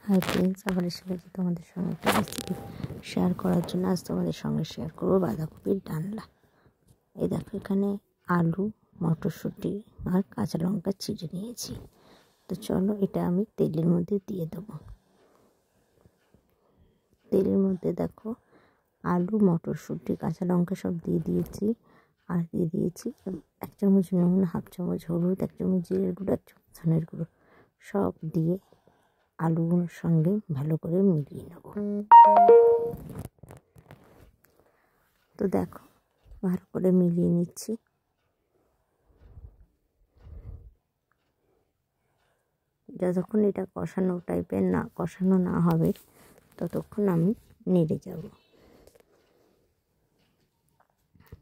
Hi friends, আবার এসে গেছি তোমাদের সঙ্গে একটা রেসিপি শেয়ার করার জন্য। আজ তোমাদের সঙ্গে শেয়ার করবো বাঁধাকপির ডালনা। এই দেখো, এখানে আলু, মটরশুঁটি আর কাঁচা লঙ্কা চিড়ে নিয়েছি। তো চলো, এটা আমি তেলের মধ্যে দিয়ে দেবো। তেলের মধ্যে দেখো, আলু, মটরশুঁটি, কাঁচা লঙ্কা সব দিয়ে দিয়েছি। আর দিয়ে দিয়েছি 1 চামচ নুন, 1/2 চামচ হলুদ, 1 চামচ জিরের গুঁড়ো, 1 চামচ ধনের গুঁড়ো, সব দিয়ে আলুগুলোর সঙ্গে ভালো করে মিলিয়ে নেব। তো দেখো, ভালো করে মিলিয়ে নিচ্ছি। যতক্ষণ এটা কষানো না হবে ততক্ষণ আমি নেড়ে যাব।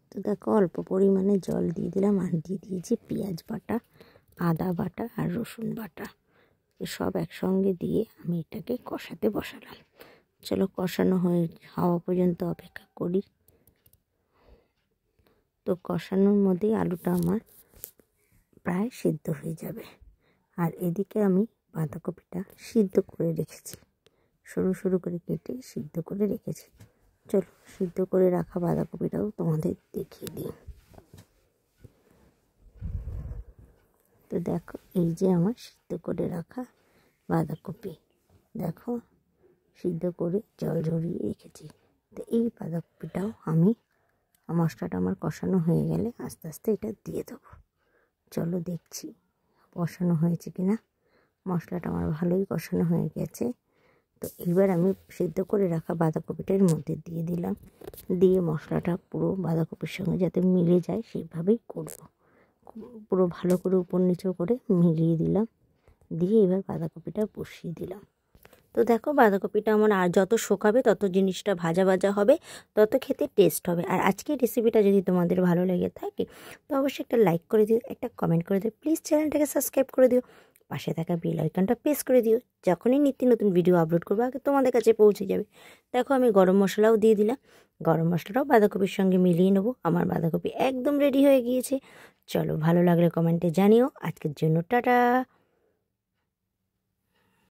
তো দেখো, অল্প পরিমাণে জল দিয়ে দিলাম আর দিয়ে দিয়েছি পেঁয়াজ বাটা, আদা বাটা আর রসুন বাটা। সব একসঙ্গে দিয়ে আমি এটাকে কষাতে বসালাম। চলো, কষানো হওয়া পর্যন্ত অপেক্ষা করি। তো কষানোর মধ্যেই আলুটা আমার প্রায় সিদ্ধ হয়ে যাবে। আর এদিকে আমি বাঁধাকপিটা সিদ্ধ করে রেখেছি, সরু সরু করে কেটে সিদ্ধ করে রেখেছি। চলো, সিদ্ধ করে রাখা বাঁধাকপিটাও তোমাদের দেখিয়ে দিই। তো দেখো, এই যে আমার সিদ্ধ করে রাখা বাঁধাকপি, দেখো সিদ্ধ করে জল ঝরিয়ে রেখেছি। তো এই বাঁধাকপিটাও আমি, মশলাটা আমার কষানো হয়ে গেলে আস্তে আস্তে এটা দিয়ে দেবো। চলো দেখছি কষানো হয়েছে কিনা। মশলাটা আমার ভালোই কষানো হয়ে গেছে। তো এবার আমি সিদ্ধ করে রাখা বাঁধাকপিটার মধ্যে দিয়ে দিলাম। দিয়ে মশলাটা পুরো বাঁধাকপির সঙ্গে যাতে মিলে যায় সেইভাবেই করব। পুরো ভালো করে উপর নিচেও করে মিলিয়ে দিলাম। দিয়ে এবার বাঁধাকপিটা বসিয়ে দিলাম। তো দেখো, বাঁধাকপিটা আমার আর যত শুকাবে তত জিনিসটা ভাজা ভাজা হবে, তত খেতে টেস্ট হবে। আর আজকের রেসিপিটা যদি তোমাদের ভালো লেগে থাকে তো অবশ্যই একটা লাইক করে দিও, একটা কমেন্ট করে দিও, প্লিজ চ্যানেলটাকে সাবস্ক্রাইব করে দিও, পাশে থাকা বেল আইকনটা প্রেস করে দিও। যখনই নিত্য নতুন ভিডিও আপলোড করবো আগে তোমাদের কাছে পৌঁছে যাবে। দেখো, আমি গরম মশলাও দিয়ে দিলাম। গরম মশলাটাও বাঁধাকপির সঙ্গে মিলিয়ে নেবো। আমার বাঁধাকপি একদম রেডি হয়ে গিয়েছে। চলো, ভালো লাগলে কমেন্টে জানিও। আজকের জন্য টাটা।